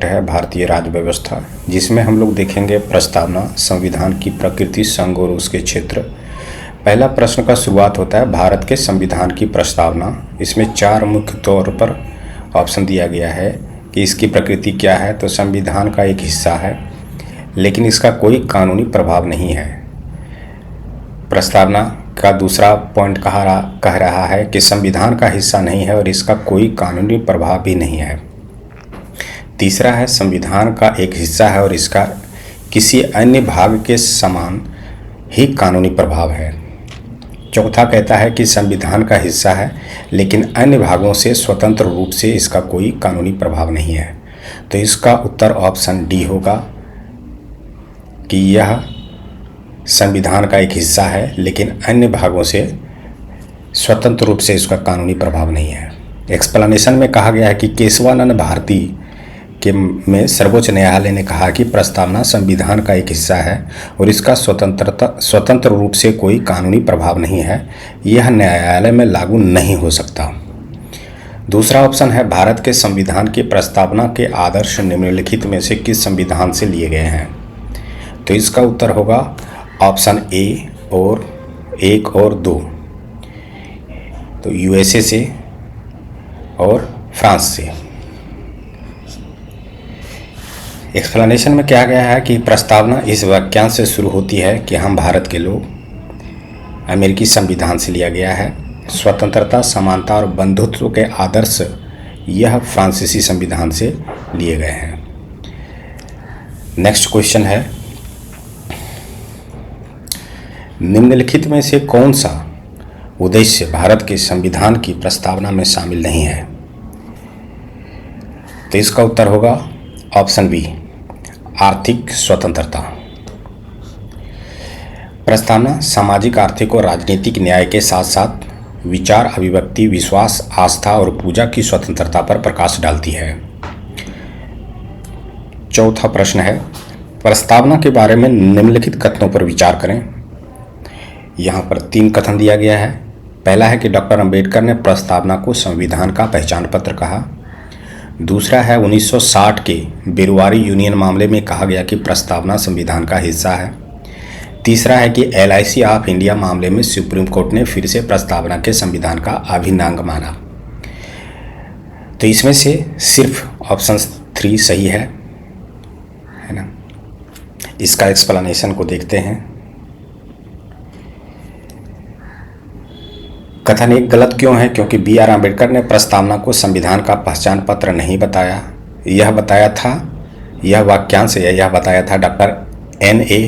Subject है भारतीय राज्य व्यवस्था, जिसमें हम लोग देखेंगे प्रस्तावना, संविधान की प्रकृति, संघ और उसके क्षेत्र। पहला प्रश्न का शुरुआत होता है भारत के संविधान की प्रस्तावना। इसमें 4 मुख्य तौर पर ऑप्शन दिया गया है कि इसकी प्रकृति क्या है। तो संविधान का एक हिस्सा है, लेकिन इसका कोई कानूनी प्रभाव नहीं है। प्रस्तावना का दूसरा पॉइंट कह रहा है कि संविधान का हिस्सा नहीं है और इसका कोई कानूनी प्रभाव भी नहीं है। तीसरा है संविधान का एक हिस्सा है और इसका किसी अन्य भाग के समान ही कानूनी प्रभाव है। चौथा कहता है कि संविधान का हिस्सा है लेकिन अन्य भागों से स्वतंत्र रूप से इसका कोई कानूनी प्रभाव नहीं है। तो इसका उत्तर ऑप्शन डी होगा कि यह संविधान का एक हिस्सा है लेकिन अन्य भागों से स्वतंत्र रूप से इसका कानूनी प्रभाव नहीं है। एक्सप्लेनेशन में कहा गया है कि केशवानंद भारती में सर्वोच्च न्यायालय ने कहा कि प्रस्तावना संविधान का एक हिस्सा है और इसका स्वतंत्र रूप से कोई कानूनी प्रभाव नहीं है, यह न्यायालय में लागू नहीं हो सकता। दूसरा ऑप्शन है भारत के संविधान की प्रस्तावना के आदर्श निम्नलिखित में से किस संविधान से लिए गए हैं। तो इसका उत्तर होगा ऑप्शन ए और 1 और 2। तो यूएसए से और फ्रांस से। एक्सप्लेनेशन में क्या गया है कि प्रस्तावना इस वाक्यांश से शुरू होती है कि हम भारत के लोग, अमेरिकी संविधान से लिया गया है। स्वतंत्रता, समानता और बंधुत्व के आदर्श यह फ्रांसीसी संविधान से लिए गए हैं। नेक्स्ट क्वेश्चन है निम्नलिखित में से कौन सा उद्देश्य भारत के संविधान की प्रस्तावना में शामिल नहीं है। तो इसका उत्तर होगा ऑप्शन बी, आर्थिक स्वतंत्रता। प्रस्तावना सामाजिक, आर्थिक और राजनीतिक न्याय के साथ साथ विचार, अभिव्यक्ति, विश्वास, आस्था और पूजा की स्वतंत्रता पर प्रकाश डालती है। चौथा प्रश्न है प्रस्तावना के बारे में निम्नलिखित कथनों पर विचार करें। यहाँ पर 3 कथन दिया गया है। पहला है कि डॉक्टर अंबेडकर ने प्रस्तावना को संविधान का पहचान पत्र कहा। दूसरा है 1960 के बेरुआरी यूनियन मामले में कहा गया कि प्रस्तावना संविधान का हिस्सा है। तीसरा है कि LIC ऑफ इंडिया मामले में सुप्रीम कोर्ट ने फिर से प्रस्तावना के संविधान का अभिन्न अंग माना। तो इसमें से सिर्फ ऑप्शन 3 सही है ना। इसका एक्सप्लेनेशन को देखते हैं। कथन 1 गलत क्यों है? क्योंकि BR अम्बेडकर ने प्रस्तावना को संविधान का पहचान पत्र नहीं बताया। यह वाक्यांश यह बताया था डॉक्टर NA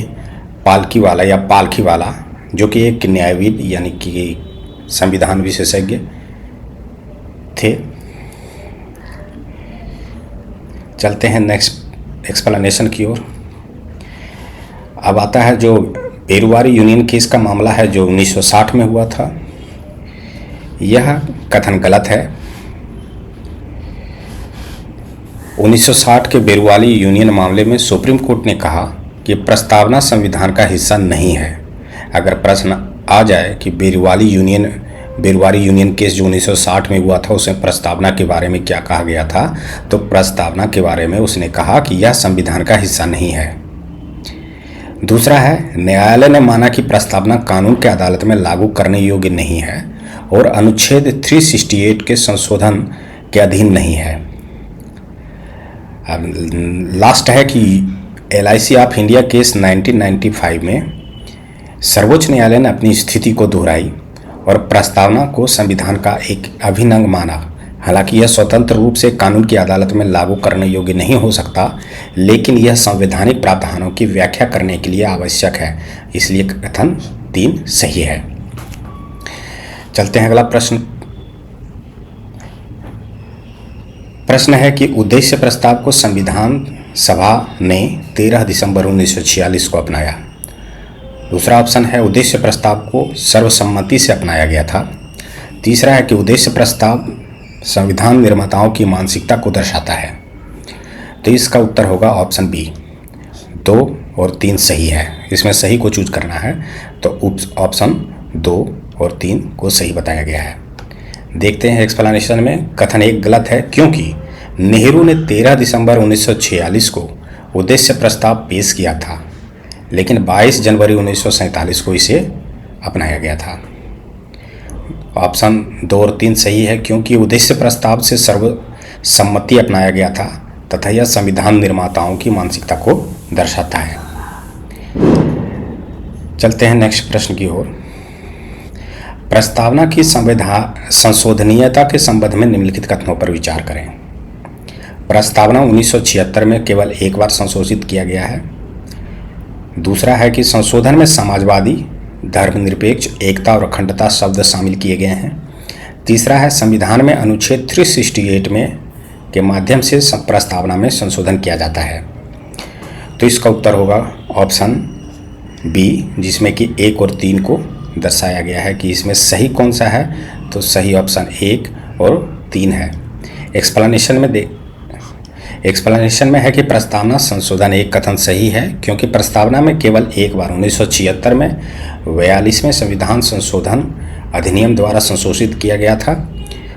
पालकीवाला या पालखीवाला, जो कि एक न्यायविद यानी कि संविधान विशेषज्ञ थे। चलते हैं नेक्स्ट एक्सप्लेनेशन की ओर। अब आता है जो बेरुआरी यूनियन केस का मामला है जो 1960 में हुआ था। यह कथन गलत है। 1960 के बेरुआरी यूनियन मामले में सुप्रीम कोर्ट ने कहा कि प्रस्तावना संविधान का हिस्सा नहीं है। अगर प्रश्न आ जाए कि बेरुआरी यूनियन केस जो 1960 में हुआ था उसमें प्रस्तावना के बारे में क्या कहा गया था, तो प्रस्तावना के बारे में उसने कहा कि यह संविधान का हिस्सा नहीं है। दूसरा है न्यायालय ने माना कि प्रस्तावना कानून के अदालत में लागू करने योग्य नहीं है और अनुच्छेद 368 के संशोधन के अधीन नहीं है। अब लास्ट है कि LIC ऑफ इंडिया केस 1995 में सर्वोच्च न्यायालय ने अपनी स्थिति को दोहराई और प्रस्तावना को संविधान का एक अभिन्न अंग माना। हालांकि यह स्वतंत्र रूप से कानून की अदालत में लागू करने योग्य नहीं हो सकता, लेकिन यह संवैधानिक प्रावधानों की व्याख्या करने के लिए आवश्यक है। इसलिए कथन 3 सही है। चलते हैं अगला प्रश्न। प्रश्न है कि उद्देश्य प्रस्ताव को संविधान सभा ने 13 दिसंबर 1946 को अपनाया। दूसरा ऑप्शन है उद्देश्य प्रस्ताव को सर्वसम्मति से अपनाया गया था। तीसरा है कि उद्देश्य प्रस्ताव संविधान निर्माताओं की मानसिकता को दर्शाता है। तो इसका उत्तर होगा ऑप्शन बी। 2 और 3 सही है। इसमें सही को चूज करना है, तो ऑप्शन 2 और 3 को सही बताया गया है। देखते हैं एक्सप्लेनेशन में। कथन 1 गलत है क्योंकि नेहरू ने 13 दिसंबर 1946 को उद्देश्य प्रस्ताव पेश किया था, लेकिन 22 जनवरी 1947 को इसे अपनाया गया था। ऑप्शन 2 और 3 सही है, क्योंकि उद्देश्य प्रस्ताव से सर्वसम्मति अपनाया गया था तथा यह संविधान निर्माताओं की मानसिकता को दर्शाता है। चलते हैं नेक्स्ट प्रश्न की ओर। प्रस्तावना की संशोधनीयता के संबंध में निम्नलिखित कथनों पर विचार करें। प्रस्तावना 1976 में केवल एक बार संशोधित किया गया है। दूसरा है कि संशोधन में समाजवादी, धर्मनिरपेक्ष, एकता और अखंडता शब्द शामिल किए गए हैं। तीसरा है संविधान में अनुच्छेद 368 में के माध्यम से प्रस्तावना में संशोधन किया जाता है। तो इसका उत्तर होगा ऑप्शन बी, जिसमें कि 1 और 3 को दर्शाया गया है कि इसमें सही कौन सा है। तो सही ऑप्शन 1 और 3 है। एक्सप्लेनेशन में है कि प्रस्तावना संशोधन एक कथन सही है, क्योंकि प्रस्तावना में केवल एक बार 1976 में 42वें संविधान संशोधन अधिनियम द्वारा संशोधित किया गया था।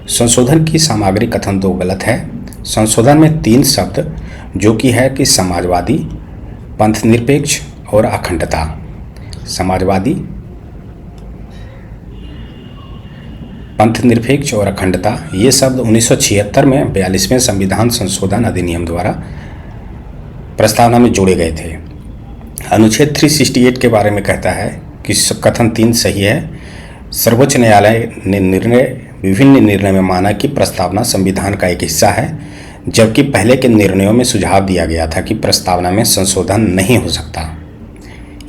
संशोधन की सामग्री कथन 2 गलत है। संशोधन में 3 शब्द जो कि है कि समाजवादी, पंथनिरपेक्ष और अखंडता। समाजवादी, पंथनिरपेक्ष और अखंडता ये शब्द 1976 में 42वें संविधान संशोधन अधिनियम द्वारा प्रस्तावना में जोड़े गए थे। अनुच्छेद 368 के बारे में कहता है कि कथन 3 सही है। सर्वोच्च न्यायालय ने विभिन्न निर्णय में माना कि प्रस्तावना संविधान का एक हिस्सा है, जबकि पहले के निर्णयों में सुझाव दिया गया था कि प्रस्तावना में संशोधन नहीं हो सकता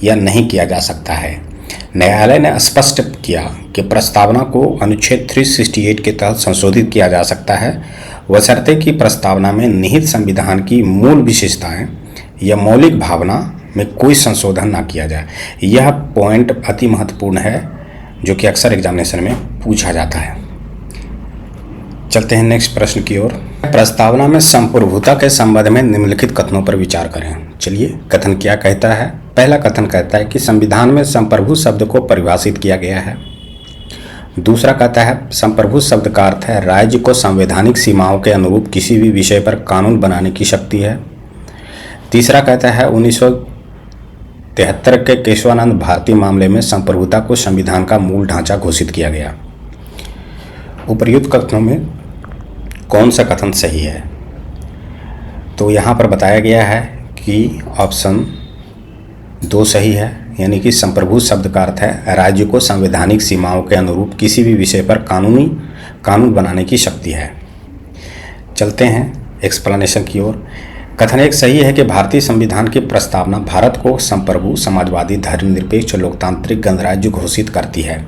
या नहीं किया जा सकता है। न्यायालय ने स्पष्ट किया कि प्रस्तावना को अनुच्छेद 368 के तहत संशोधित किया जा सकता है, बशर्ते कि प्रस्तावना में निहित संविधान की मूल विशेषताएं या मौलिक भावना में कोई संशोधन ना किया जाए। यह पॉइंट अति महत्वपूर्ण है, जो कि अक्सर एग्जामिनेशन में पूछा जाता है। चलते हैं नेक्स्ट प्रश्न की ओर। प्रस्तावना में संप्रभुता के संबंध में निम्नलिखित कथनों पर विचार करें। चलिए, कथन क्या कहता है। पहला कथन कहता है कि संविधान में संप्रभु शब्द को परिभाषित किया गया है। दूसरा कहता है संप्रभु शब्द का अर्थ है राज्य को संवैधानिक सीमाओं के अनुरूप किसी भी विषय पर कानून बनाने की शक्ति है। तीसरा कहता है 1973 के केशवानंद भारती मामले में संप्रभुता को संविधान का मूल ढांचा घोषित किया गया। उपर्युक्त कथनों में कौन सा कथन सही है? तो यहाँ पर बताया गया है कि ऑप्शन 2 सही है, यानी कि संप्रभु शब्द का अर्थ है राज्य को संवैधानिक सीमाओं के अनुरूप किसी भी विषय पर कानून बनाने की शक्ति है। चलते हैं एक्सप्लेनेशन की ओर। कथन 1 सही है कि भारतीय संविधान की प्रस्तावना भारत को संप्रभु, समाजवादी, धर्मनिरपेक्ष और लोकतांत्रिक गणराज्य घोषित करती है।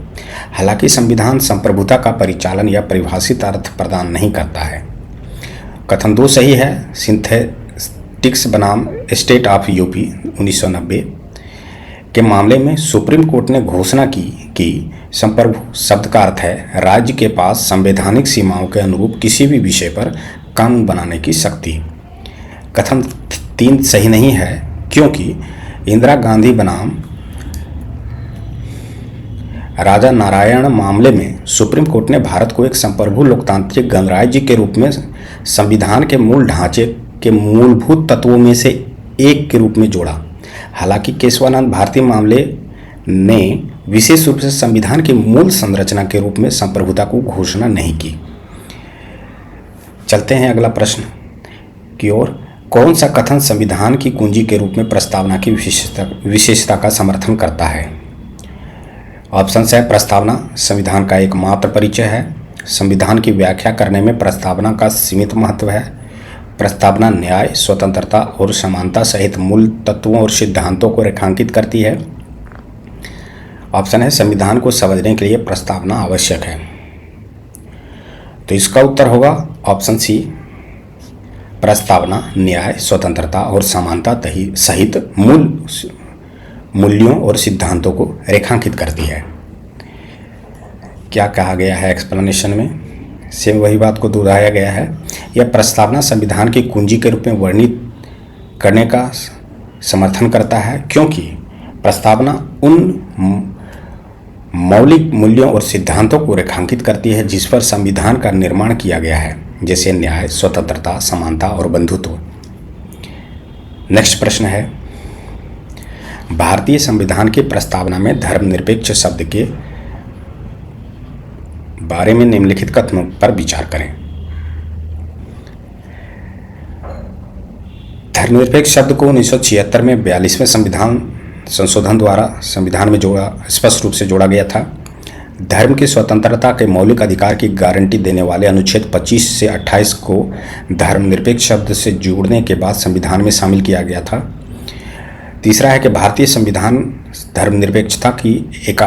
हालांकि संविधान संप्रभुता का परिचालन या परिभाषित अर्थ प्रदान नहीं करता है। कथन 2 सही है। सिंथेटिक्स बनाम स्टेट ऑफ यूपी 1990 के मामले में सुप्रीम कोर्ट ने घोषणा की कि संप्रभु शब्द का अर्थ है राज्य के पास संवैधानिक सीमाओं के अनुरूप किसी भी विषय पर कानून बनाने की शक्ति। कथन 3 सही नहीं है, क्योंकि इंदिरा गांधी बनाम राजा नारायण मामले में सुप्रीम कोर्ट ने भारत को एक संप्रभु लोकतांत्रिक गणराज्य के रूप में संविधान के मूल ढांचे के मूलभूत तत्वों में से एक के रूप में जोड़ा। हालांकि केशवानंद भारती मामले ने विशेष रूप से संविधान की मूल संरचना के रूप में संप्रभुता को घोषणा नहीं की। चलते हैं अगला प्रश्न की ओर। कौन सा कथन संविधान की कुंजी के रूप में प्रस्तावना की विशेषता का समर्थन करता है? ऑप्शन है प्रस्तावना संविधान का एकमात्र परिचय है। संविधान की व्याख्या करने में प्रस्तावना का सीमित महत्व है। प्रस्तावना न्याय, स्वतंत्रता और समानता सहित मूल तत्वों और सिद्धांतों को रेखांकित करती है। ऑप्शन है संविधान को समझने के लिए प्रस्तावना आवश्यक है। तो इसका उत्तर होगा ऑप्शन सी, प्रस्तावना न्याय, स्वतंत्रता और समानता सहित मूल्यों और सिद्धांतों को रेखांकित करती है। क्या कहा गया है एक्सप्लेनेशन में? सेम वही बात को दोहराया गया है। यह प्रस्तावना संविधान की कुंजी के रूप में वर्णित करने का समर्थन करता है, क्योंकि प्रस्तावना उन मौलिक मूल्यों और सिद्धांतों को रेखांकित करती है जिस पर संविधान का निर्माण किया गया है। जैसे न्याय, स्वतंत्रता, समानता और बंधुत्व। नेक्स्ट प्रश्न है, भारतीय संविधान की प्रस्तावना में धर्मनिरपेक्ष शब्द के बारे में निम्नलिखित कथनों पर विचार करें। धर्मनिरपेक्ष शब्द को 1976 में 42वें संविधान संशोधन द्वारा संविधान में स्पष्ट रूप से जोड़ा गया था। धर्म की स्वतंत्रता के मौलिक अधिकार की गारंटी देने वाले अनुच्छेद 25 से 28 को धर्मनिरपेक्ष शब्द से जोड़ने के बाद संविधान में शामिल किया गया था। तीसरा है कि भारतीय संविधान धर्मनिरपेक्षता की एक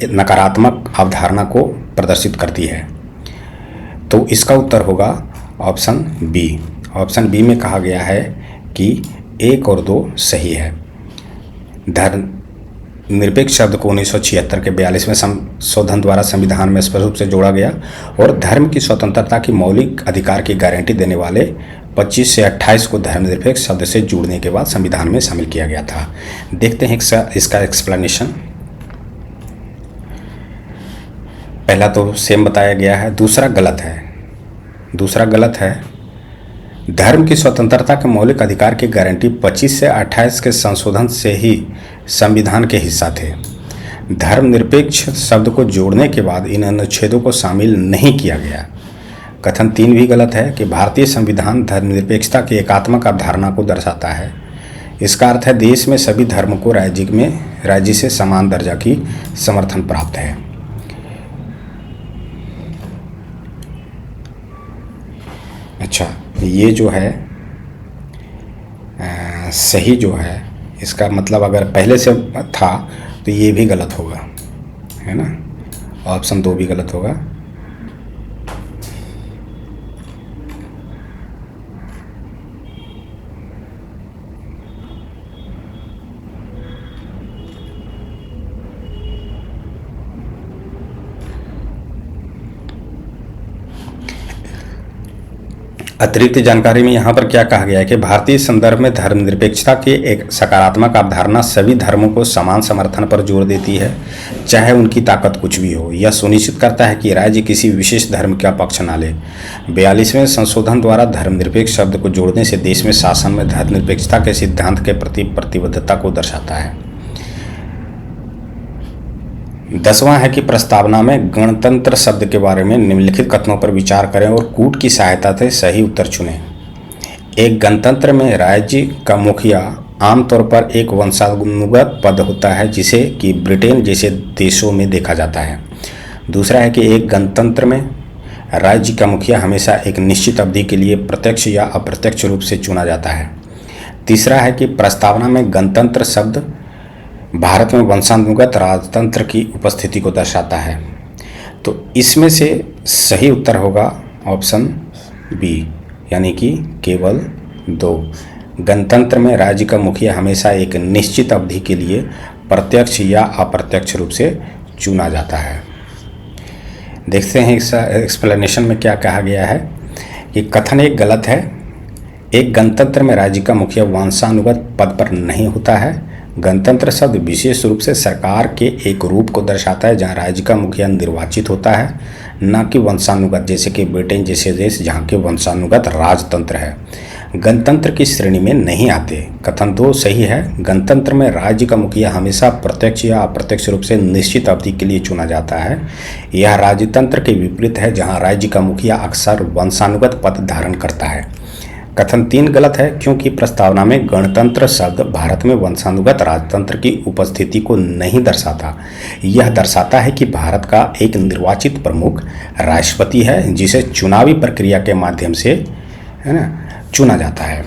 नकारात्मक अवधारणा को प्रदर्शित करती है। तो इसका उत्तर होगा ऑप्शन बी। ऑप्शन बी में कहा गया है कि 1 और 2 सही है। धर्मनिरपेक्ष शब्द को 1976 के 42वें संशोधन द्वारा संविधान में स्पष्ट रूप से जोड़ा गया और धर्म की स्वतंत्रता की मौलिक अधिकार की गारंटी देने वाले 25 से 28 को धर्मनिरपेक्ष शब्द से जोड़ने के बाद संविधान में शामिल किया गया था। देखते हैं इसका एक्सप्लेनेशन। पहला तो सेम बताया गया है, दूसरा गलत है। धर्म की स्वतंत्रता के मौलिक अधिकार की गारंटी 25 से 28 के संशोधन से ही संविधान के हिस्सा थे। धर्मनिरपेक्ष शब्द को जोड़ने के बाद इन अनुच्छेदों को शामिल नहीं किया गया। कथन 3 भी गलत है कि भारतीय संविधान धर्मनिरपेक्षता की एकात्मक अवधारणा को दर्शाता है। इसका अर्थ है देश में सभी धर्म को राज्य से समान दर्जा की समर्थन प्राप्त है। अच्छा, ये जो है सही जो है, इसका मतलब अगर पहले से था तो ये भी गलत होगा, है ना। ऑप्शन 2 भी गलत होगा। अतिरिक्त जानकारी में यहाँ पर क्या कहा गया है कि भारतीय संदर्भ में धर्मनिरपेक्षता की एक सकारात्मक अवधारणा सभी धर्मों को समान समर्थन पर जोर देती है, चाहे उनकी ताकत कुछ भी हो। यह सुनिश्चित करता है कि राज्य किसी विशेष धर्म का पक्ष न ले। 42वें संशोधन द्वारा धर्मनिरपेक्ष शब्द को जोड़ने से देश में शासन में धर्मनिरपेक्षता के सिद्धांत के प्रति प्रतिबद्धता को दर्शाता है। 10वां है कि प्रस्तावना में गणतंत्र शब्द के बारे में निम्नलिखित कथनों पर विचार करें और कूट की सहायता से सही उत्तर चुनें। एक गणतंत्र में राज्य का मुखिया आमतौर पर एक वंशानुगत पद होता है, जिसे कि ब्रिटेन जैसे देशों में देखा जाता है। दूसरा है कि एक गणतंत्र में राज्य का मुखिया हमेशा एक निश्चित अवधि के लिए प्रत्यक्ष या अप्रत्यक्ष रूप से चुना जाता है। तीसरा है कि प्रस्तावना में गणतंत्र शब्द भारत में वंशानुगत राजतंत्र की उपस्थिति को दर्शाता है। तो इसमें से सही उत्तर होगा ऑप्शन बी, यानी कि केवल 2। गणतंत्र में राज्य का मुखिया हमेशा एक निश्चित अवधि के लिए प्रत्यक्ष या अप्रत्यक्ष रूप से चुना जाता है। देखते हैं इस एक्सप्लेनेशन में क्या कहा गया है कि कथन 1 गलत है। एक गणतंत्र में राज्य का मुखिया वंशानुगत पद पर नहीं होता है। गणतंत्र शब्द विशेष रूप से सरकार के एक रूप को दर्शाता है जहां राज्य का मुखिया निर्वाचित होता है, न कि वंशानुगत, जैसे कि ब्रिटेन जैसे देश जहां के वंशानुगत राजतंत्र है। गणतंत्र की श्रेणी में नहीं आते। कथन 2 सही है। गणतंत्र में राज्य का मुखिया हमेशा प्रत्यक्ष या अप्रत्यक्ष रूप से निश्चित अवधि के लिए चुना जाता है। यह राजतंत्र के विपरीत है जहाँ राज्य का मुखिया अक्सर वंशानुगत पद धारण करता है। कथन 3 गलत है क्योंकि प्रस्तावना में गणतंत्र शब्द भारत में वंशानुगत राजतंत्र की उपस्थिति को नहीं दर्शाता। यह दर्शाता है कि भारत का एक निर्वाचित प्रमुख राष्ट्रपति है जिसे चुनावी प्रक्रिया के माध्यम से, है ना, चुना जाता है।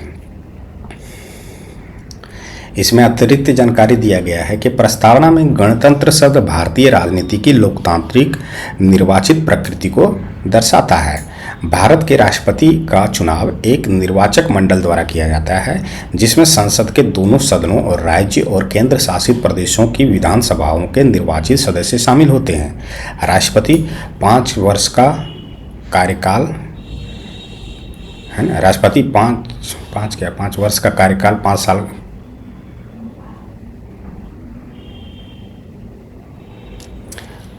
इसमें अतिरिक्त जानकारी दिया गया है कि प्रस्तावना में गणतंत्र शब्द भारतीय राजनीति की लोकतांत्रिक निर्वाचित प्रकृति को दर्शाता है। भारत के राष्ट्रपति का चुनाव एक निर्वाचक मंडल द्वारा किया जाता है जिसमें संसद के दोनों सदनों और राज्य और केंद्र शासित प्रदेशों की विधानसभाओं के निर्वाचित सदस्य शामिल होते हैं। राष्ट्रपति 5 वर्ष का कार्यकाल, है ना, राष्ट्रपति 5 वर्ष का कार्यकाल 5 साल।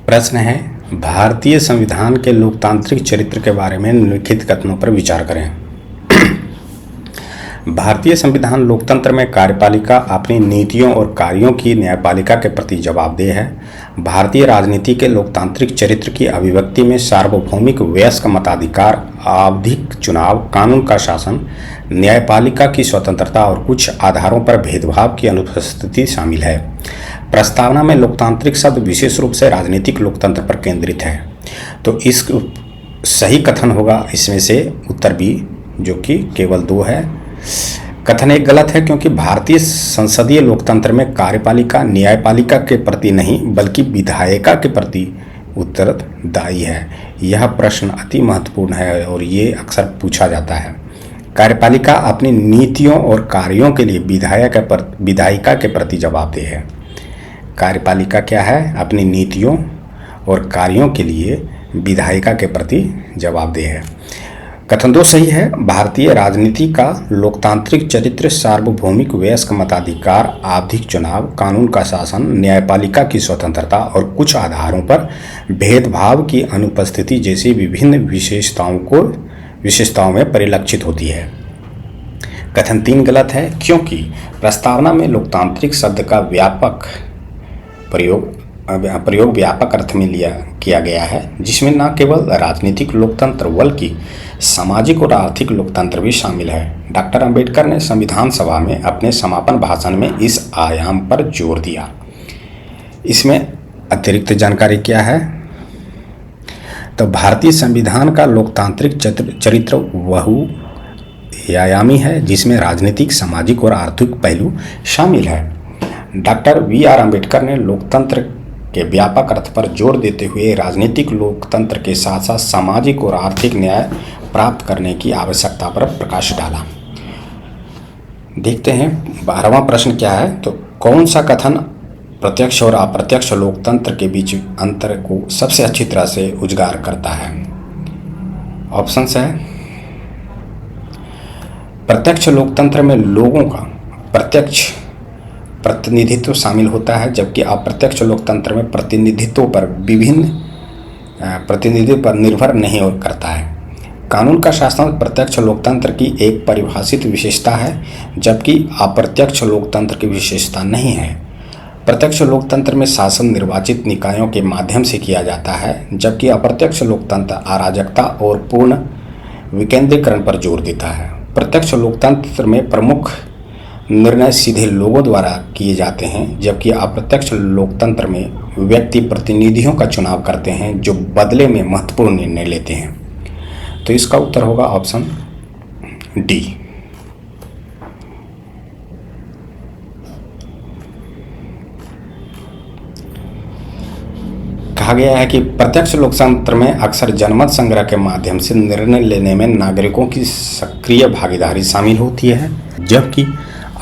प्रश्न है भारतीय संविधान के लोकतांत्रिक चरित्र के बारे में निम्नलिखित कथनों पर विचार करें। भारतीय संविधान लोकतंत्र में कार्यपालिका अपनी नीतियों और कार्यों की न्यायपालिका के प्रति जवाबदेह है। भारतीय राजनीति के लोकतांत्रिक चरित्र की अभिव्यक्ति में सार्वभौमिक वयस्क मताधिकार, आवधिक चुनाव, कानून का शासन, न्यायपालिका की स्वतंत्रता और कुछ आधारों पर भेदभाव की अनुपस्थिति शामिल है। प्रस्तावना में लोकतांत्रिक शब्द विशेष रूप से राजनीतिक लोकतंत्र पर केंद्रित है। तो इस सही कथन होगा इसमें से उत्तर बी, जो कि केवल 2 है। कथन 1 गलत है क्योंकि भारतीय संसदीय लोकतंत्र में कार्यपालिका न्यायपालिका के प्रति नहीं बल्कि विधायिका के प्रति उत्तरदायी है। यह प्रश्न अति महत्वपूर्ण है और ये अक्सर पूछा जाता है। कार्यपालिका अपनी नीतियों और कार्यों के लिए विधायिका के प्रति जवाबदेह है। कार्यपालिका क्या है? अपनी नीतियों और कार्यों के लिए विधायिका के प्रति जवाबदेह है। कथन 2 सही है। भारतीय राजनीति का लोकतांत्रिक चरित्र सार्वभौमिक वयस्क मताधिकार, आवधिक चुनाव, कानून का शासन, न्यायपालिका की स्वतंत्रता और कुछ आधारों पर भेदभाव की अनुपस्थिति जैसी विभिन्न विशेषताओं में परिलक्षित होती है। कथन 3 गलत है क्योंकि प्रस्तावना में लोकतांत्रिक शब्द का प्रयोग व्यापक अर्थ में किया गया है, जिसमें न केवल राजनीतिक लोकतंत्र बल्कि सामाजिक और आर्थिक लोकतंत्र भी शामिल है। डॉक्टर अंबेडकर ने संविधान सभा में अपने समापन भाषण में इस आयाम पर जोर दिया। इसमें अतिरिक्त जानकारी क्या है? तो भारतीय संविधान का लोकतांत्रिक चरित्र बहुआयामी है, जिसमें राजनीतिक, सामाजिक और आर्थिक पहलू शामिल है। Doctor B R. अम्बेडकर ने लोकतंत्र के व्यापक अर्थ पर जोर देते हुए राजनीतिक लोकतंत्र के साथ साथ सामाजिक और आर्थिक न्याय प्राप्त करने की आवश्यकता पर प्रकाश डाला। देखते हैं 12वां प्रश्न क्या है। तो कौन सा कथन प्रत्यक्ष और अप्रत्यक्ष लोकतंत्र के बीच अंतर को सबसे अच्छी तरह से उजागर करता है? ऑप्शंस है। प्रत्यक्ष लोकतंत्र में लोगों का प्रत्यक्ष प्रतिनिधित्व शामिल होता है, जबकि अप्रत्यक्ष लोकतंत्र में प्रतिनिधित्व पर निर्भर नहीं करता है। कानून का शासन प्रत्यक्ष लोकतंत्र की एक परिभाषित विशेषता है, जबकि अप्रत्यक्ष लोकतंत्र की विशेषता नहीं है। प्रत्यक्ष लोकतंत्र में शासन निर्वाचित निकायों के माध्यम से किया जाता है, जबकि अप्रत्यक्ष लोकतंत्र अराजकता और पूर्ण विकेंद्रीकरण पर जोर देता है। प्रत्यक्ष लोकतंत्र में प्रमुख निर्णय सीधे लोगों द्वारा किए जाते हैं, जबकि अप्रत्यक्ष लोकतंत्र में व्यक्ति प्रतिनिधियों का चुनाव करते हैं जो बदले में महत्वपूर्ण निर्णय लेते हैं। तो इसका उत्तर होगा ऑप्शन डी। कहा गया है कि प्रत्यक्ष लोकतंत्र में अक्सर जनमत संग्रह के माध्यम से निर्णय लेने में नागरिकों की सक्रिय भागीदारी शामिल होती है, जबकि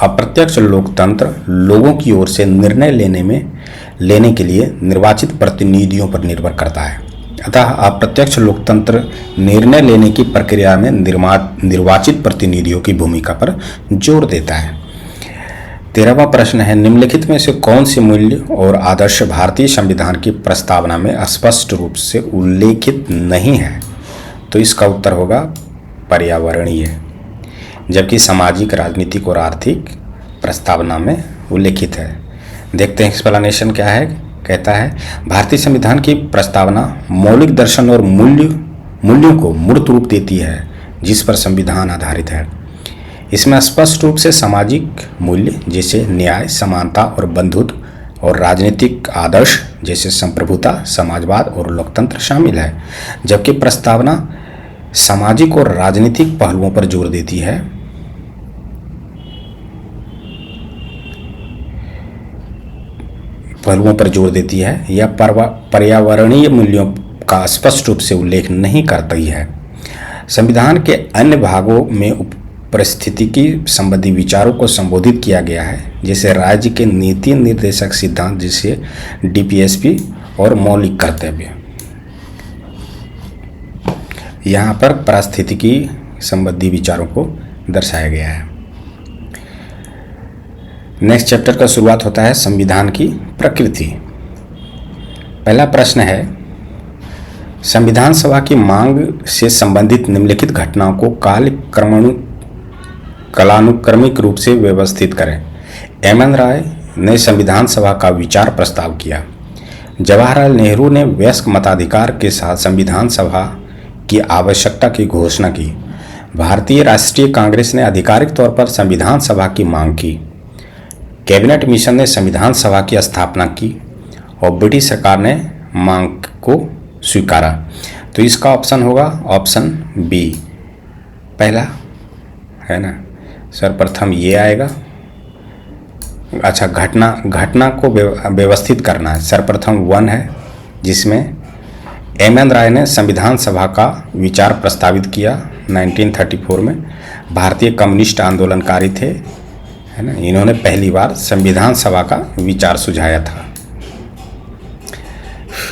अप्रत्यक्ष लोकतंत्र लोगों की ओर से निर्णय लेने के लिए निर्वाचित प्रतिनिधियों पर निर्भर करता है। अतः अप्रत्यक्ष लोकतंत्र निर्णय लेने की प्रक्रिया में निर्वाचित प्रतिनिधियों की भूमिका पर जोर देता है। 13वां प्रश्न है, निम्नलिखित में से कौन से मूल्य और आदर्श भारतीय संविधान की प्रस्तावना में स्पष्ट रूप से उल्लेखित नहीं है? तो इसका उत्तर होगा पर्यावरणीय, जबकि सामाजिक, राजनीतिक और आर्थिक प्रस्तावना में उल्लेखित है। देखते हैं एक्सप्लेनेशन क्या है। कहता है, भारतीय संविधान की प्रस्तावना मौलिक दर्शन और मूल्यों को मूर्त रूप देती है जिस पर संविधान आधारित है। इसमें स्पष्ट रूप से सामाजिक मूल्य जैसे न्याय, समानता और बंधुत्व और राजनीतिक आदर्श जैसे संप्रभुता, समाजवाद और लोकतंत्र शामिल है, जबकि प्रस्तावना सामाजिक और राजनीतिक पहलुओं पर जोर देती है। यह पर्यावरणीय मूल्यों का स्पष्ट रूप से उल्लेख नहीं करती है। संविधान के अन्य भागों में पारिस्थितिकी संबंधी विचारों को संबोधित किया गया है, जैसे राज्य के नीति निर्देशक सिद्धांत जैसे डीपीएसपी और मौलिक कर्तव्य। यहाँ पर पारिस्थितिकी संबंधी विचारों को दर्शाया गया है। नेक्स्ट चैप्टर का शुरुआत होता है संविधान की प्रकृति। पहला प्रश्न है, संविधान सभा की मांग से संबंधित निम्नलिखित घटनाओं को कालानुक्रमिक रूप से व्यवस्थित करें। एम.एन. राय ने संविधान सभा का विचार प्रस्ताव किया। जवाहरलाल नेहरू ने वयस्क मताधिकार के साथ संविधान सभा की आवश्यकता की घोषणा की। भारतीय राष्ट्रीय कांग्रेस ने आधिकारिक तौर पर संविधान सभा की मांग की। कैबिनेट मिशन ने संविधान सभा की स्थापना की और ब्रिटिश सरकार ने मांग को स्वीकारा। तो इसका ऑप्शन होगा ऑप्शन बी, पहला, है ना। सर्वप्रथम ये आएगा। अच्छा, घटना को व्यवस्थित करना है। सर्वप्रथम 1 है, जिसमें एम.एन. राय ने संविधान सभा का विचार प्रस्तावित किया 1934 में। भारतीय कम्युनिस्ट आंदोलनकारी थे, है ना। इन्होंने पहली बार संविधान सभा का विचार सुझाया था।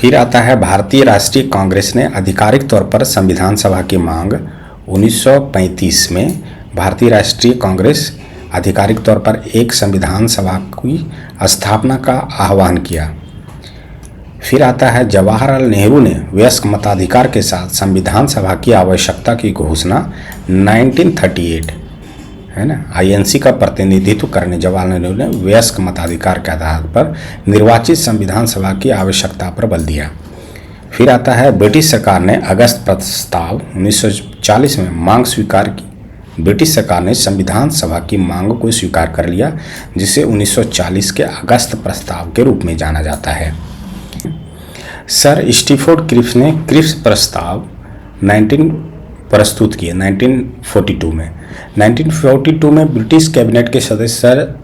फिर आता है भारतीय राष्ट्रीय कांग्रेस ने आधिकारिक तौर पर संविधान सभा की मांग 1935 में। भारतीय राष्ट्रीय कांग्रेस आधिकारिक तौर पर एक संविधान सभा की स्थापना का आह्वान किया। फिर आता है जवाहरलाल नेहरू ने वयस्क मताधिकार के साथ संविधान सभा की आवश्यकता की घोषणा 1938, है ना। आईएनसी का प्रतिनिधित्व करने जवाहरलाल नेहरू ने वयस्क मताधिकार के आधार पर निर्वाचित संविधान सभा की आवश्यकता पर बल दिया। फिर आता है ब्रिटिश सरकार ने अगस्त प्रस्ताव 1940 में मांग स्वीकार की। ब्रिटिश सरकार ने संविधान सभा की मांग को स्वीकार कर लिया, जिसे 1940 के अगस्त प्रस्ताव के रूप में जाना जाता है। सर स्टीफोर्ड क्रिप्स ने क्रिप्स प्रस्ताव प्रस्तुत किए 1942 में। 1942 में ब्रिटिश कैबिनेट के सदस्य सर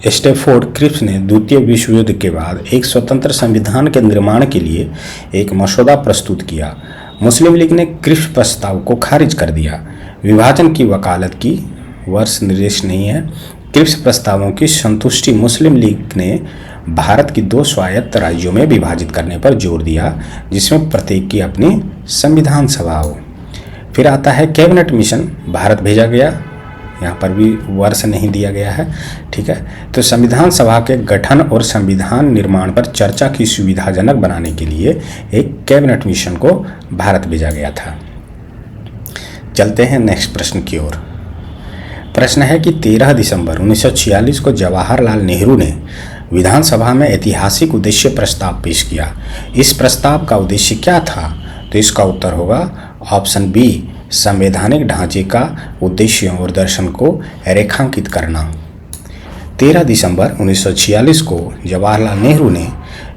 स्टीफोर्ड क्रिप्स ने द्वितीय विश्व युद्ध के बाद एक स्वतंत्र संविधान के निर्माण के लिए एक मसौदा प्रस्तुत किया। मुस्लिम लीग ने क्रिप्स प्रस्ताव को खारिज कर दिया। विभाजन की वकालत की, वर्ष निर्देश नहीं है। क्रिप्स प्रस्तावों की संतुष्टि मुस्लिम लीग ने भारत की 2 स्वायत्त राज्यों में विभाजित करने पर जोर दिया, जिसमें प्रत्येक की अपनी संविधान सभा हो। फिर आता है कैबिनेट मिशन भारत भेजा गया। यहाँ पर भी वर्ष नहीं दिया गया है, ठीक है। तो संविधान सभा के गठन और संविधान निर्माण पर चर्चा की सुविधाजनक बनाने के लिए एक कैबिनेट मिशन को भारत भेजा गया था। चलते हैं नेक्स्ट प्रश्न की ओर। प्रश्न है कि 13 दिसंबर 1946 को जवाहरलाल नेहरू ने विधानसभा में ऐतिहासिक उद्देश्य प्रस्ताव पेश किया। इस प्रस्ताव का उद्देश्य क्या था? तो इसका उत्तर होगा ऑप्शन बी, संवैधानिक ढांचे का उद्देश्यों और दर्शन को रेखांकित करना। 13 दिसंबर 1946 को जवाहरलाल नेहरू ने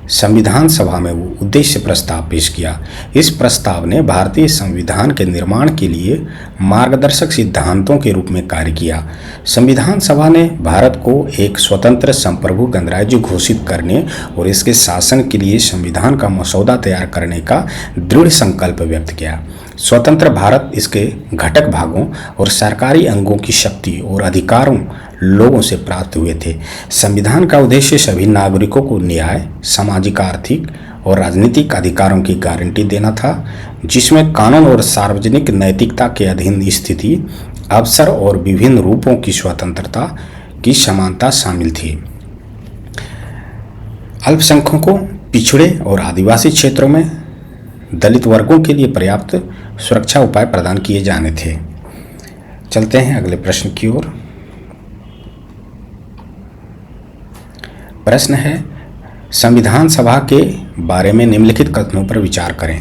संविधान सभा में वो उद्देश्य प्रस्ताव पेश किया। इस प्रस्ताव ने भारतीय संविधान के निर्माण के लिए मार्गदर्शक सिद्धांतों के रूप में कार्य किया। संविधान सभा ने भारत को एक स्वतंत्र संप्रभु गणराज्य घोषित करने और इसके शासन के लिए संविधान का मसौदा तैयार करने का दृढ़ संकल्प व्यक्त किया। स्वतंत्र भारत इसके घटक भागों और सरकारी अंगों की शक्ति और अधिकारों लोगों से प्राप्त हुए थे। संविधान का उद्देश्य सभी नागरिकों को न्याय, सामाजिक, आर्थिक और राजनीतिक अधिकारों की गारंटी देना था, जिसमें कानून और सार्वजनिक नैतिकता के अधीन स्थिति, अवसर और विभिन्न रूपों की स्वतंत्रता की समानता शामिल थी। अल्पसंख्यकों, पिछड़े और आदिवासी क्षेत्रों में दलित वर्गों के लिए पर्याप्त सुरक्षा उपाय प्रदान किए जाने थे। चलते हैं अगले प्रश्न की ओर। प्रश्न है, संविधान सभा के बारे में निम्नलिखित कथनों पर विचार करें।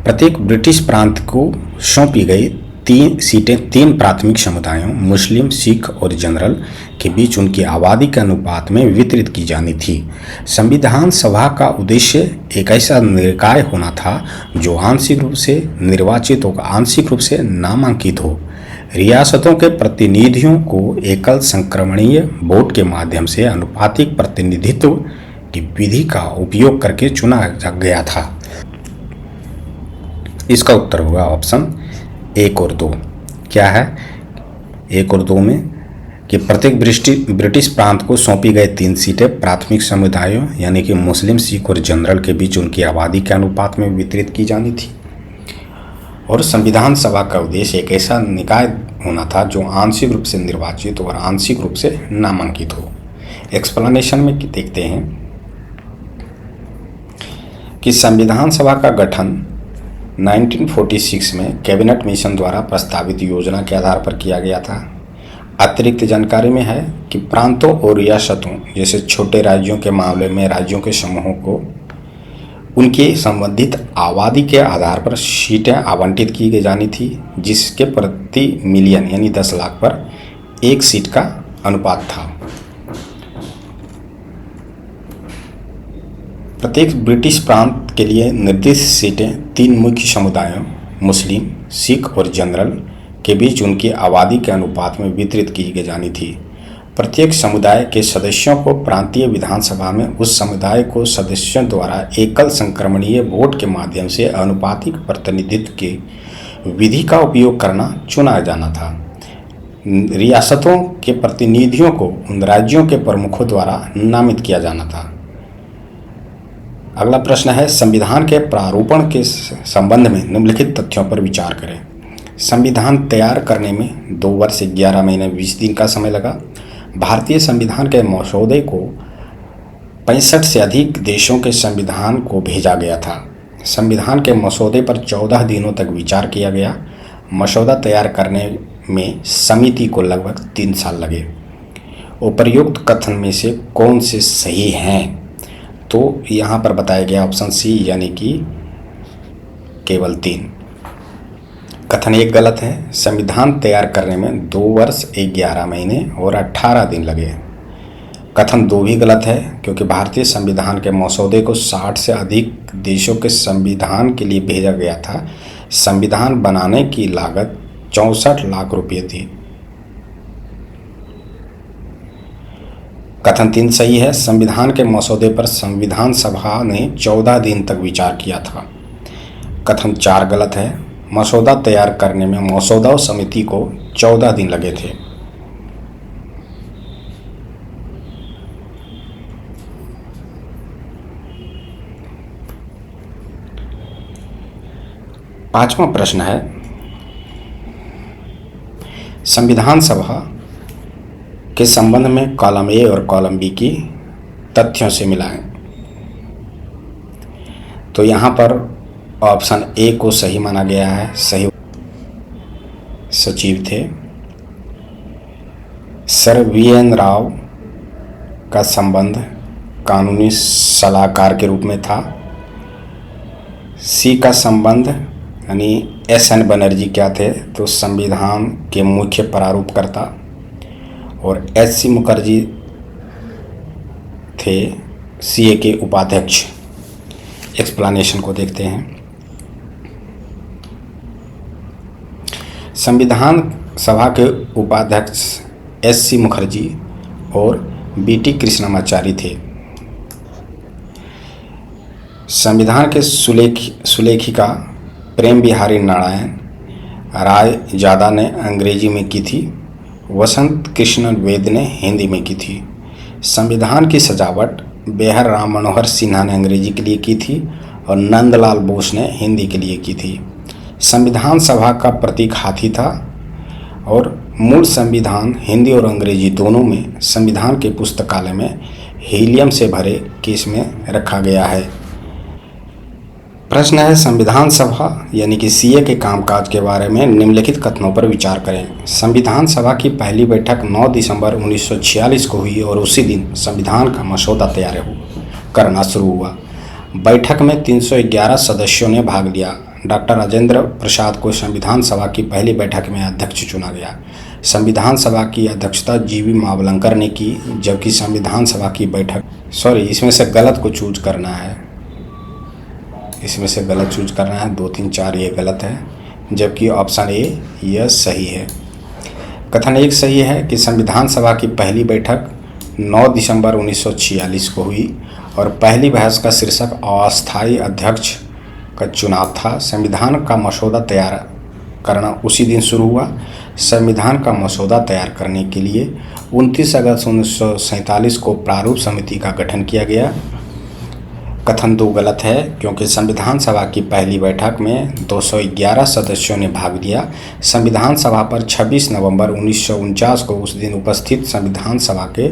प्रत्येक ब्रिटिश प्रांत को सौंपी गई 3 सीटें 3 प्राथमिक समुदायों मुस्लिम, सिख और जनरल के बीच उनकी आबादी के अनुपात में वितरित की जानी थी। संविधान सभा का उद्देश्य एक ऐसा निकाय होना था जो आंशिक रूप से निर्वाचित और आंशिक रूप से नामांकित हो। रियासतों के प्रतिनिधियों को एकल संक्रमणीय वोट के माध्यम से अनुपातिक प्रतिनिधित्व की विधि का उपयोग करके चुना गया था। इसका उत्तर होगा ऑप्शन 1 और 2। क्या है 1 और 2 में कि प्रत्येक ब्रिटिश प्रांत को सौंपी गई 3 सीटें प्राथमिक समुदायों यानी कि मुस्लिम, सिख और जनरल के बीच उनकी आबादी के अनुपात में वितरित की जानी थी। और संविधान सभा का उद्देश्य एक ऐसा निकाय होना था जो आंशिक रूप से निर्वाचित और आंशिक रूप से नामांकित हो। एक्सप्लेनेशन में देखते हैं कि संविधान सभा का गठन 1946 में कैबिनेट मिशन द्वारा प्रस्तावित योजना के आधार पर किया गया था। अतिरिक्त जानकारी में है कि प्रांतों और रियासतों जैसे छोटे राज्यों के मामले में राज्यों के समूहों को उनके संबंधित आबादी के आधार पर सीटें आवंटित की जानी थी, जिसके प्रति मिलियन यानी 10 लाख पर 1 सीट का अनुपात था। प्रत्येक ब्रिटिश प्रांत के लिए निर्दिष्ट सीटें 3 मुख्य समुदायों मुस्लिम, सिख और जनरल के बीच उनकी आबादी के अनुपात में वितरित की जानी थी। प्रत्येक समुदाय के सदस्यों को प्रांतीय विधानसभा में उस समुदाय को सदस्यों द्वारा एकल संक्रमणीय वोट के माध्यम से आनुपातिक प्रतिनिधित्व की विधि का उपयोग करना चुना जाना था। रियासतों के प्रतिनिधियों को उन राज्यों के प्रमुखों द्वारा नामित किया जाना था। अगला प्रश्न है, संविधान के प्रारूपण के संबंध में निम्नलिखित तथ्यों पर विचार करें। संविधान तैयार करने में 2 वर्ष 11 महीने 20 दिन का समय लगा। भारतीय संविधान के मसौदे को 65 से अधिक देशों के संविधान को भेजा गया था। संविधान के मसौदे पर 14 दिनों तक विचार किया गया। मसौदा तैयार करने में समिति को लगभग 3 साल लगे। उपर्युक्त कथन में से कौन से सही हैं? तो यहाँ पर बताया गया ऑप्शन सी यानी कि केवल 3। कथन 1 गलत है। संविधान तैयार करने में 2 वर्ष 11 महीने और 18 दिन लगे। कथन 2 भी गलत है, क्योंकि भारतीय संविधान के मसौदे को 60 से अधिक देशों के संविधान के लिए भेजा गया था। संविधान बनाने की लागत 64 लाख रुपये थी। कथन 3 सही है। संविधान के मसौदे पर संविधान सभा ने 14 दिन तक विचार किया था। कथन 4 गलत है। मसौदा तैयार करने में मसौदा समिति को 14 दिन लगे थे। पांचवा प्रश्न है, संविधान सभा के संबंध में कॉलम ए और कॉलम बी की तथ्यों से मिलाएं। तो यहाँ पर ऑप्शन ए को सही माना गया है। सही सचिव थे। Sir VN. राव का संबंध कानूनी सलाहकार के रूप में था। सी का संबंध यानी एस.एन. बनर्जी क्या थे? तो संविधान के मुख्य प्रारूपकर्ता। और एच.सी. मुखर्जी थे सीए के उपाध्यक्ष। एक्सप्लेनेशन को देखते हैं। संविधान सभा के उपाध्यक्ष एच.सी. मुखर्जी और बी.टी. कृष्णमाचारी थे। संविधान के सुलेखिका प्रेम बिहारी नारायण राय जादा ने अंग्रेजी में की थी। वसंत कृष्ण वेद ने हिंदी में की थी। संविधान की सजावट बेहर राम मनोहर सिन्हा ने अंग्रेजी के लिए की थी और नंदलाल बोस ने हिंदी के लिए की थी। संविधान सभा का प्रतीक हाथी था और मूल संविधान हिंदी और अंग्रेजी दोनों में संविधान के पुस्तकालय में हीलियम से भरे केस में रखा गया है। प्रश्न है, संविधान सभा यानी कि सीए के कामकाज के बारे में निम्नलिखित कथनों पर विचार करें। संविधान सभा की पहली बैठक 9 दिसंबर 1946 को हुई और उसी दिन संविधान का मसौदा तैयार करना शुरू हुआ। बैठक में 311 सदस्यों ने भाग लिया। डॉक्टर राजेंद्र प्रसाद को संविधान सभा की पहली बैठक में अध्यक्ष चुना गया। संविधान सभा की अध्यक्षता जीवी मावलंकर ने की, जबकि संविधान सभा की बैठक इसमें से गलत को चूज करना है। इसमें से गलत चूज करना है। 2, 3, 4 ये गलत है, जबकि ऑप्शन ए यह सही है। कथन 1 सही है कि संविधान सभा की पहली बैठक 9 दिसंबर 1946 को हुई और पहली बहस का शीर्षक अस्थायी अध्यक्ष का चुनाव था। संविधान का मसौदा तैयार करना उसी दिन शुरू हुआ। संविधान का मसौदा तैयार करने के लिए 29 अगस्त 1947 को प्रारूप समिति का गठन किया गया। कथन 2 गलत है, क्योंकि संविधान सभा की पहली बैठक में 211 सदस्यों ने भाग लिया। संविधान सभा पर 26 नवंबर 1949 को उस दिन उपस्थित संविधान सभा के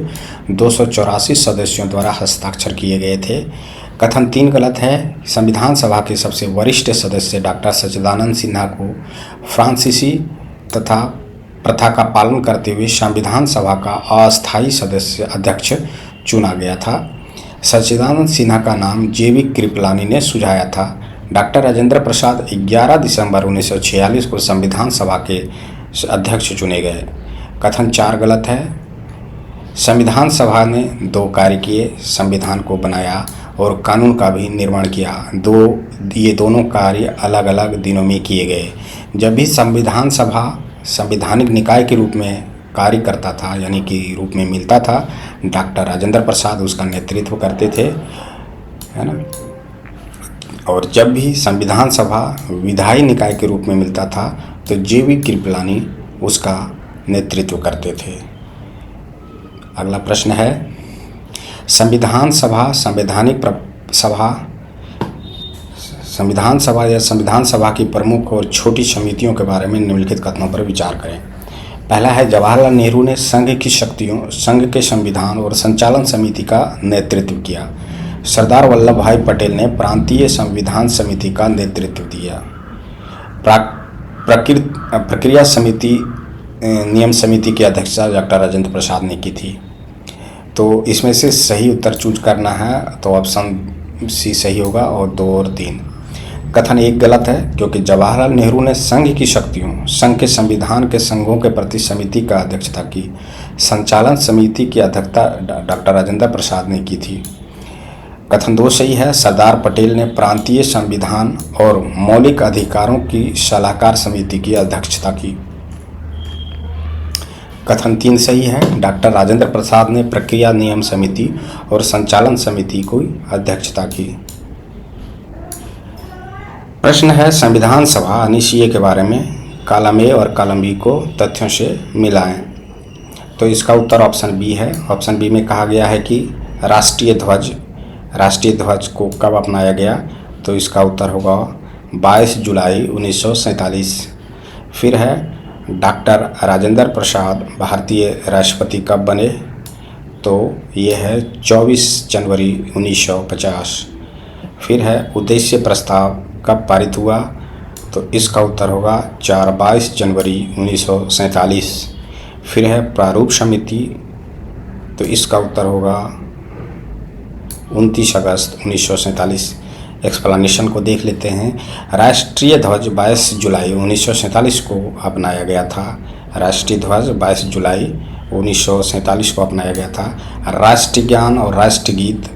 284 सदस्यों द्वारा हस्ताक्षर किए गए थे। कथन 3 गलत है। संविधान सभा के सबसे वरिष्ठ सदस्य डॉक्टर सच्चिदानंद सिन्हा को फ्रांसीसी तथा प्रथा का पालन करते हुए संविधान सभा का अस्थायी सदस्य अध्यक्ष चुना गया था। सच्चिदानंद सिन्हा का नाम जेवी कृपलानी ने सुझाया था। डॉक्टर राजेंद्र प्रसाद 11 दिसंबर 1946 को संविधान सभा के अध्यक्ष चुने गए। कथन 4 गलत है। संविधान सभा ने 2 कार्य किए, संविधान को बनाया और कानून का भी निर्माण किया। ये दोनों कार्य अलग अलग दिनों में किए गए। जब भी संविधान सभा संवैधानिक निकाय के रूप में कार्य करता था, यानी कि रूप में मिलता था, डॉक्टर राजेंद्र प्रसाद उसका नेतृत्व करते थे, है ना। और जब भी संविधान सभा विधायी निकाय के रूप में मिलता था तो जेवी कृपलानी उसका नेतृत्व करते थे। अगला प्रश्न है, संविधान सभा या संविधान सभा की प्रमुख और छोटी समितियों के बारे में निम्नलिखित कथनों पर विचार करें। पहला है, जवाहरलाल नेहरू ने संघ की शक्तियों, संघ के संविधान और संचालन समिति का नेतृत्व किया। सरदार वल्लभ भाई पटेल ने प्रांतीय संविधान समिति का नेतृत्व दिया। प्रक्रिया समिति नियम समिति की अध्यक्षता डॉक्टर राजेंद्र प्रसाद ने की थी। तो इसमें से सही उत्तर चूज करना है, तो ऑप्शन सी सही होगा और 2 और 3। कथन 1 गलत है, क्योंकि जवाहरलाल नेहरू ने संघ की शक्तियों, संघ के संविधान के संघों के प्रति समिति का अध्यक्षता की। संचालन समिति की अध्यक्षता डॉक्टर राजेंद्र प्रसाद ने की थी। कथन 2 सही है, सरदार पटेल ने प्रांतीय संविधान और मौलिक अधिकारों की सलाहकार समिति की अध्यक्षता की। कथन 3 सही है, डॉक्टर राजेंद्र प्रसाद ने प्रक्रिया नियम समिति और संचालन समिति की अध्यक्षता की। प्रश्न है, संविधान सभा अनिश्चय के बारे में कॉलम ए और कॉलम बी को तथ्यों से मिलाएं। तो इसका उत्तर ऑप्शन बी है। ऑप्शन बी में कहा गया है कि राष्ट्रीय ध्वज को कब अपनाया गया, तो इसका उत्तर होगा 22 जुलाई 1947। फिर है, डॉक्टर राजेंद्र प्रसाद भारतीय राष्ट्रपति कब बने, तो ये है 24 जनवरी 1950। फिर है, उद्देश्य प्रस्ताव कब पारित हुआ, तो इसका उत्तर होगा 22 जनवरी 1947। फिर है, प्रारूप समिति, तो इसका उत्तर होगा 29 अगस्त 1947। एक्सप्लेनेशन को देख लेते हैं। राष्ट्रीय ध्वज 22 जुलाई 1947 को अपनाया गया था। राष्ट्रीय ध्वज 22 जुलाई 1947 को अपनाया गया था। राष्ट्रगान और राष्ट्रगीत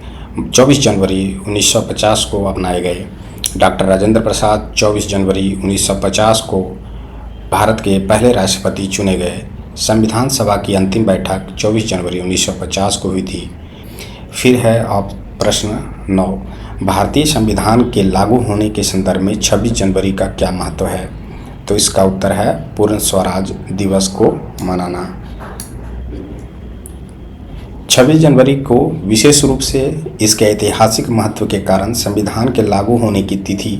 24 जनवरी 1950 को अपनाए गए। डॉक्टर राजेंद्र प्रसाद 24 जनवरी 1950 को भारत के पहले राष्ट्रपति चुने गए। संविधान सभा की अंतिम बैठक 24 जनवरी 1950 को हुई थी। फिर है अब प्रश्न 9, भारतीय संविधान के लागू होने के संदर्भ में 26 जनवरी का क्या महत्व है, तो इसका उत्तर है पूर्ण स्वराज दिवस को मनाना। 26 जनवरी को विशेष रूप से इसके ऐतिहासिक महत्व के कारण संविधान के लागू होने की तिथि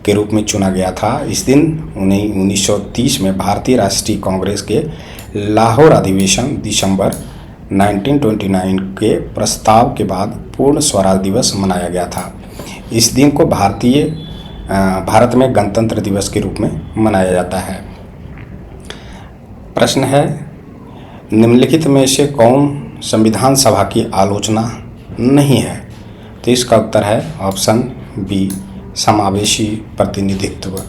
के रूप में चुना गया था। इस दिन 1930 में भारतीय राष्ट्रीय कांग्रेस के लाहौर अधिवेशन दिसंबर 1929 के प्रस्ताव के बाद पूर्ण स्वराज दिवस मनाया गया था। इस दिन को भारत में गणतंत्र दिवस के रूप में मनाया जाता है। प्रश्न है, निम्नलिखित में से कौन संविधान सभा की आलोचना नहीं है, तो इसका उत्तर है ऑप्शन बी, समावेशी प्रतिनिधित्व।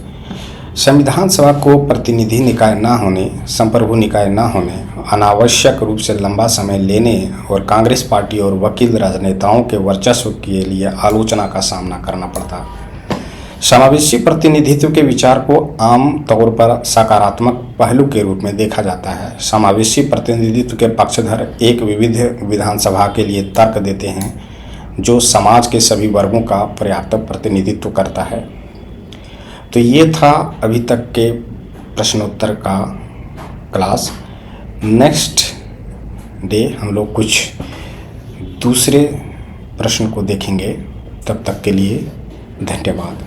संविधान सभा को प्रतिनिधि निकाय न होने, संप्रभु निकाय न होने, अनावश्यक रूप से लंबा समय लेने और कांग्रेस पार्टी और वकील राजनेताओं के वर्चस्व के लिए आलोचना का सामना करना पड़ता। समावेशी प्रतिनिधित्व के विचार को आम तौर पर सकारात्मक पहलू के रूप में देखा जाता है। समावेशी प्रतिनिधित्व के पक्षधर एक विविध विधानसभा के लिए तर्क देते हैं जो समाज के सभी वर्गों का पर्याप्त प्रतिनिधित्व करता है। तो ये था अभी तक के प्रश्नोत्तर का क्लास। नेक्स्ट डे हम लोग कुछ दूसरे प्रश्न को देखेंगे। तब तक के लिए धन्यवाद।